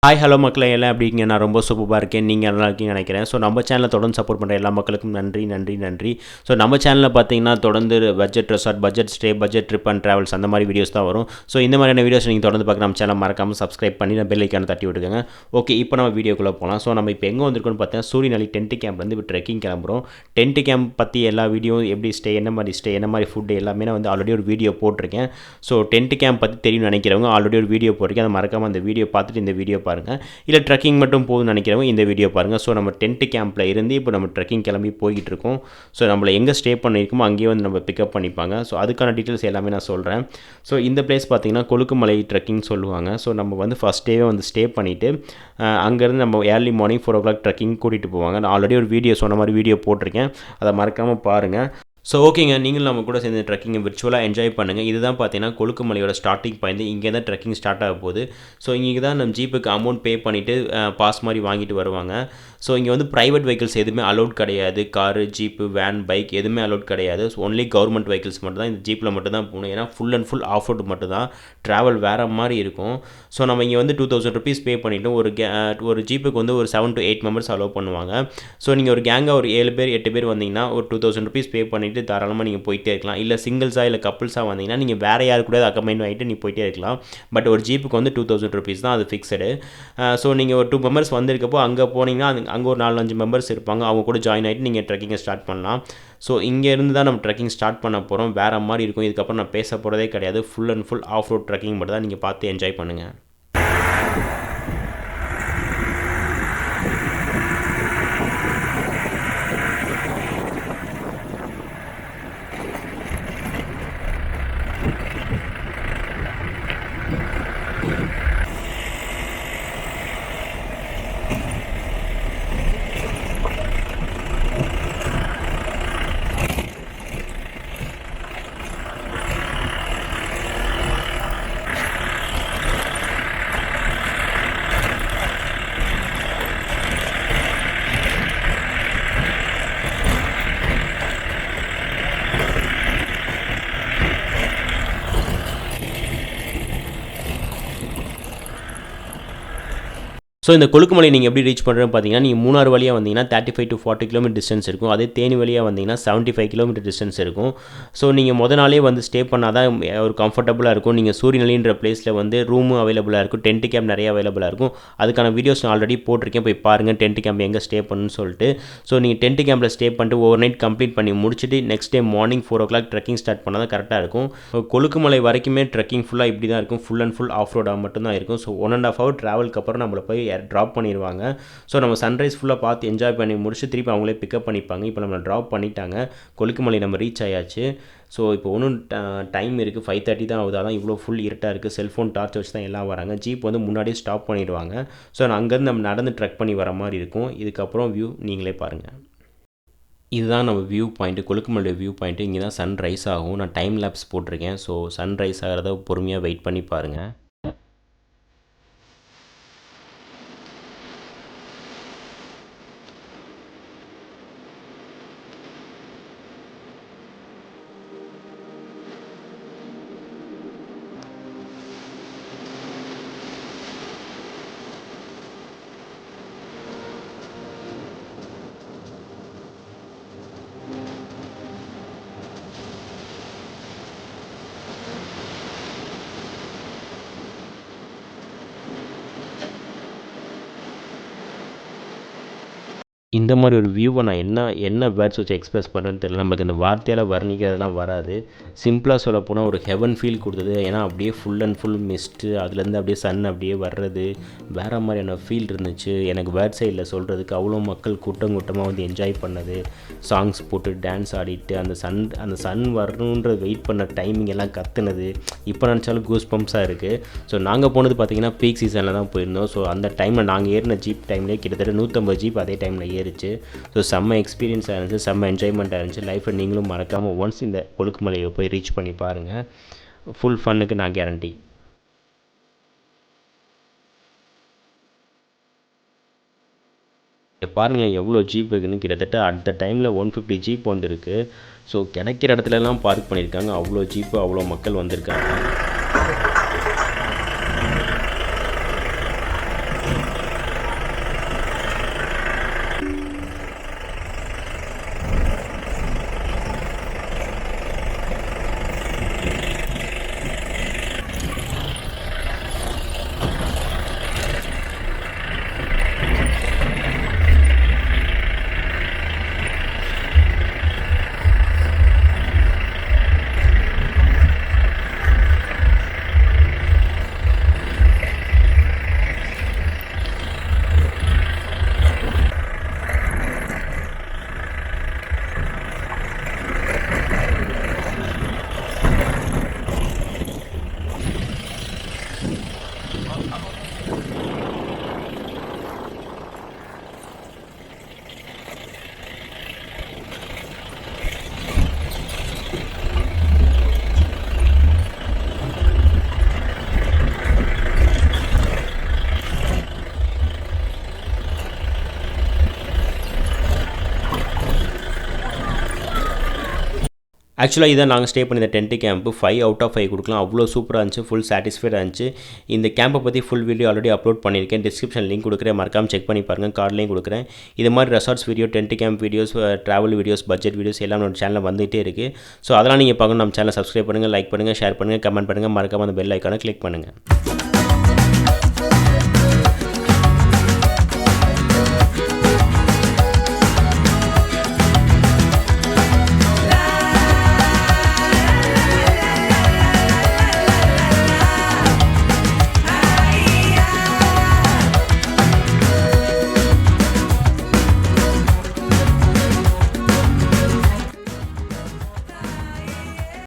Hi hello மக்களே எல்லாம் எப்படி இருக்கீங்க? நான் ரொம்ப சூப்பராக இருக்கேன். நீங்கள் நல்லா இருக்கீங்கன்னு நினைக்கிறேன். ஸோ நம்ம சேனலை தொடர்ந்து சப்போர்ட் பண்ணுற எல்லா மக்களுக்கும் நன்றி. ஸோ நம்ம சேனலில் பார்த்தீங்கன்னா தொடர்ந்து budget resort, budget stay, budget trip and travels அந்த மாதிரி வீடியோஸ் தான் வரும். ஸோ இந்த மாதிரியான வீடியோஸ் நீங்கள் தொடர்ந்து பார்க்க நம்ம சேனல் மறக்காமல் சப்ஸ்கிரைப் பண்ணி பெல் ஐக்கானை தட்டி விட்டுக்கோங்க. ஓகே, இப்போ நம்ம வீடியோக்குள்ளே போகலாம். ஸோ நம்ம இப்போ எங்கே வந்திருக்கோன்னு பார்த்தீங்கன்னா சூரியநலி டென்ட் கேம்ப்லேருந்து இப்போ ட்ரெக்கிங் கிளம்புறோம். டென்ட் கேம்ப் பற்றி எல்லா வீடியோ எப்படி ஸ்டே, என்ன மாதிரி ஃபுட்டு எல்லாமே நான் வந்து ஆல்ரெடி ஒரு வீடியோ போட்டிருக்கேன். ஸோ டென்ட் கேம்ப் பற்றி தெரியும்னு நினைக்கிறவங்க ஆல்ரெடி ஒரு வீடியோ போட்டிருக்கேன். அதை மறக்காமல் அந்த வீடியோ பார்த்துட்டு இந்த வீடியோ பாருங்கள். இல்லை ட்ரெக்கிங் மட்டும் போதும்னு நினைக்கிறவங்க இந்த வீடியோ பாருங்கள். ஸோ நம்ம டென்ட் கேம்பில் இருந்து இப்போ நம்ம ட்ரெக்கிங் கிளம்பி போய்கிட்டு இருக்கோம். ஸோ நம்மளை எங்கே ஸ்டே பண்ணியிருக்கோமோ அங்கேயே வந்து நம்ம பிக்கப் பண்ணிப்பாங்க. ஸோ அதுக்கான டீட்டெயில்ஸ் எல்லாமே நான் சொல்கிறேன். ஸோ இந்த பிளேஸ் பார்த்திங்கன்னா கொழுக்குமலை ட்ரெக்கிங் சொல்லுவாங்க. ஸோ நம்ம வந்து ஃபஸ்ட் டேவே வந்து ஸ்டே பண்ணிவிட்டு அங்கேருந்து நம்ம ஏர்லி மார்னிங் 4 o'clock ட்ரெக்கிங் கூட்டிகிட்டு போவாங்க. நான் ஆல்ரெடி ஒரு வீடியோ சொன்ன மாதிரி வீடியோ போட்டிருக்கேன். அதை மறக்காமல் பாருங்கள். ஸோ ஓகேங்க, நீங்களும் நம்ம கூட சேர்ந்து ட்ரெக்கிங்கை விர்ச்சுவலாக என்ஜாய் பண்ணுங்கள். இதுதான் பார்த்தீங்கன்னா கொழுக்குமலையோட ஸ்டார்டிங் பாயிண்ட். இங்கே தான் ட்ரெக்கிங் ஸ்டார்ட் ஆக போகுது. ஸோ இங்கே தான் நம்ம ஜீப்புக்கு அமௌண்ட் பே பண்ணிவிட்டு பாஸ் மாதிரி வாங்கிட்டு வருவாங்க. ஸோ இங்கே வந்து ப்ரைவேட் வெஹிக்கிள்ஸ் எதுவுமே அலோட் கிடையாது. காரு, ஜீப்பு, வேன், பைக் எதுவுமே அலோட் கிடையாது. ஸோ ஒன்லி கவர்மெண்ட் வெஹிக்கிள்ஸ் மட்டும் தான். இந்த ஜீப்பில் மட்டும் தான் போகணும். ஏன்னா full and full of road மட்டும் தான். ட்ராவல் வேறு மாதிரி இருக்கும். ஸோ நம்ம இங்கே வந்து 2000 rupees பே பண்ணிவிட்டு ஒரு ஜீப்புக்கு வந்து ஒரு 7 to 8 members அலோவ் பண்ணுவாங்க. ஸோ நீங்கள் ஒரு கேங்காக ஒரு 7 பேர் 8 பேர் வந்தீங்கன்னா ஒரு 2000 rupees பே பண்ணிவிட்டு தாராளமாக நீங்கள் போயிட்டே இருக்கலாம். இல்லை சிங்கிள்ஸாக இல்லை கப்புள்ஸாக வந்தீங்கன்னா நீங்கள் வேறு யாரு கூட அக்கம்பைன் ஆகிட்டு நீங்கள் போயிட்டே இருக்கலாம். பட் ஒரு ஜீப்புக்கு வந்து 2000 rupees தான், அது ஃபிக்ஸடு. ஸோ நீங்கள் ஒரு 2 members வந்திருக்கப்போ அங்கே போனீங்கன்னா அங்கே ஒரு 4-5 members இருப்பாங்க. அவங்க கூட ஜாயின் ஆகிட்டு நீங்கள் ட்ரெக்கிங்கை ஸ்டார்ட் பண்ணலாம். ஸோ இங்கேருந்து தான் நம்ம ட்ரெக்கிங் ஸ்டார்ட் பண்ண போகிறோம். வேறு மாதிரி இருக்கும். இதுக்கப்புறம் நான் பேச போகிறதே கிடையாது. Full and full of road trekking மட்டும் தான். நீங்கள் பார்த்து என்ஜாய் பண்ணுங்கள். ஸோ இந்த கொழுக்குமலை நீங்கள் எப்படி ரீச் பண்ணுறேன்னு பார்த்தீங்கன்னா, நீங்கள் மூணாறு வழியாக வந்தீங்கன்னா 35 to 40 km டிஸ்டன்ஸ் இருக்கும். அதே தேனி வழியாக வந்தீங்கன்னா 75 km டிஸ்டன்ஸ் இருக்கும். ஸோ நீங்கள் முத நாளே வந்து ஸ்டே பண்ணால் தான் ஒரு கம்ஃபர்டபுளாக இருக்கும். நீங்கள் சூரியநலின்ற பிளேஸில் வந்து ரூமும் அவைலபிளாக இருக்கும். டென்ட் கேம்ப் நிறைய அவைலபிளாக இருக்கும். அதுக்கான வீடியோஸ் நான் ஆல்ரெடி போட்டிருக்கேன். போய் பாருங்கள் டென்ட் கேம்ப் எங்கே ஸ்டே பண்ணணும்னு சொல்லிட்டு. ஸோ நீங்கள் டென்ட் கேம்பில் ஸ்டே பண்ணிட்டு ஓவர் நைட் கம்ப்ளீட் பண்ணி முடிச்சுட்டு next day morning 4 o'clock trekking start பண்ணால் தான் கரெக்டாக இருக்கும். கொழுக்குமலை வரைக்குமே ட்ரெக்கிங் ஃபுல்லாக இப்படி தான் இருக்கும். ஃபுல் அண்ட் ஃபுல் ஆஃப் ரோடாக மட்டும்தான் இருக்கும். ஸோ 1.5 hour ட்ராவலுக்கு அப்புறம் நம்மளை போய் ட்ராப் பண்ணிடுவாங்க. ஸோ நம்ம சன்ரைஸ் ஃபுல்லாக பார்த்து என்ஜாய் பண்ணி முடிச்சு திருப்பி அவங்களே பிக்கப் பண்ணிப்பாங்க. இப்போ நம்ம ட்ராப் பண்ணிட்டாங்க. கொழுக்குமலை நம்ம ரீச் ஆயாச்சு. ஸோ இப்போ ஒன்றும் டைம் இருக்குது, 5:30 தான் ஆகுது. அதான் இவ்வளோ ஃபுல் இருட்டாக இருக்குது. செல்ஃபோன் டார்ச் வச்சு தான் எல்லாம் வராங்க. ஜீப் வந்து முன்னாடியே ஸ்டாப் பண்ணிடுவாங்க. ஸோ அங்கேருந்து நம்ம நடந்து ட்ரெக் பண்ணி வர மாதிரி இருக்கும். இதுக்கப்புறம் வியூ நீங்களே பாருங்கள். இதுதான் நம்ம view point, Kolukkumalai view point. இங்கே தான் சன் ரைஸ் ஆகும். நான் டைம் லேப்ஸ் போட்டிருக்கேன். ஸோ சன் ரைஸ் ஆகிறத பொறுமையாக வெயிட் பண்ணி பாருங்கள். இந்த மாதிரி ஒரு வியூவை நான் என்ன வேர்ட்ஸ் வச்சு எக்ஸ்பிரஸ் பண்ணுறேன்னு தெரியல. நமக்கு இந்த வார்த்தையால் வர்ணிக்கிறதுலாம் வராது. சிம்பிளாக சொல்லப்போனால் ஒரு ஹெவன் ஃபீல் கொடுத்தது. ஏன்னா அப்படியே ஃபுல் அண்ட் ஃபுல் மிஸ்ட்டு, அதுலேருந்து அப்படியே சன் அப்படியே வர்றது வேறு மாதிரியான ஃபீல் இருந்துச்சு. எனக்கு வேர்ட்ஸே இல்லை சொல்கிறதுக்கு. அவ்வளோ மக்கள் கூட்டம் கூட்டமாக வந்து என்ஜாய் பண்ணது, சாங்ஸ் போட்டு டான்ஸ் ஆடிட்டு அந்த சன் வரணுன்ற வெயிட் பண்ண டைமிங் எல்லாம் கற்றுனது இப்போ நினச்சாலும் கூஸ் பம்ப்ஸாக இருக்குது. ஸோ நாங்கள் போனது பார்த்திங்கன்னா பீக் சீசனில் தான் போயிருந்தோம். ஸோ அந்த டைமில் நாங்கள் ஏறின ஜீப் டைம்லேயே கிட்டத்தட்ட 150 ஜீப் அதே டைமில் ஏறிச்சு. ஸோ செம்ம எக்ஸ்பீரியன்ஸாக இருந்துச்சு, செம்ம என்ஜாய்மெண்ட்டாக இருந்துச்சு. லைஃப்பில் நீங்களும் மறக்காமல் ஒன்ஸ் இந்த கொழுக்குமலையை போய் ரீச் பண்ணி பாருங்கள். ஃபுல் ஃபன்னுக்கு நான் கேரண்டி. பாருங்கள் எவ்வளோ ஜீப் இருக்குதுன்னு. கிட்டத்தட்ட அந்த டைமில் 150 ஜீப் வந்துருக்கு. ஸோ கிடைக்கிற இடத்துலலாம் பார்க் பண்ணியிருக்காங்க. அவ்வளோ ஜீப்பு, அவ்வளோ மக்கள் வந்திருக்காங்க. ஆக்சுவலாக இதான் நாங்கள் ஸ்டே பண்ணி இந்த டென்ட் கேம்ப்பு 5 out of 5 கொடுக்கலாம். அவ்வளோ சூப்பராக இருந்துச்சு, ஃபுல் சாட்டிஸ்ஃபைடாக இருந்துச்சு. இந்த கேம்பை பற்றி ஃபுல் வீடியோ ஆல்ரெடி அப்லோட் பண்ணியிருக்கேன். டிஸ்கிரிப்ஷன் லிங்க் கொடுக்குறேன், மறக்காமல் செக் பண்ணி பாருங்கள். கார்ட்லேயும் கொடுக்குறேன். இது மாதிரி resorts video, tent camp videos, travel videos, budget videos எல்லாம் நம்ம சேனலில் வந்துகிட்டே இருக்குது. ஸோ அதெல்லாம் நீங்கள் பார்க்கணும். நம்ம சேனலை சப்ஸ்கிரைப் பண்ணுங்கள், லைக் பண்ணுங்கள், ஷேர் பண்ணுங்கள், கமெண்ட் பண்ணுங்கள், மறக்காமல் அந்த பெல் ஐக்கானை கிளிக் பண்ணுங்கள்.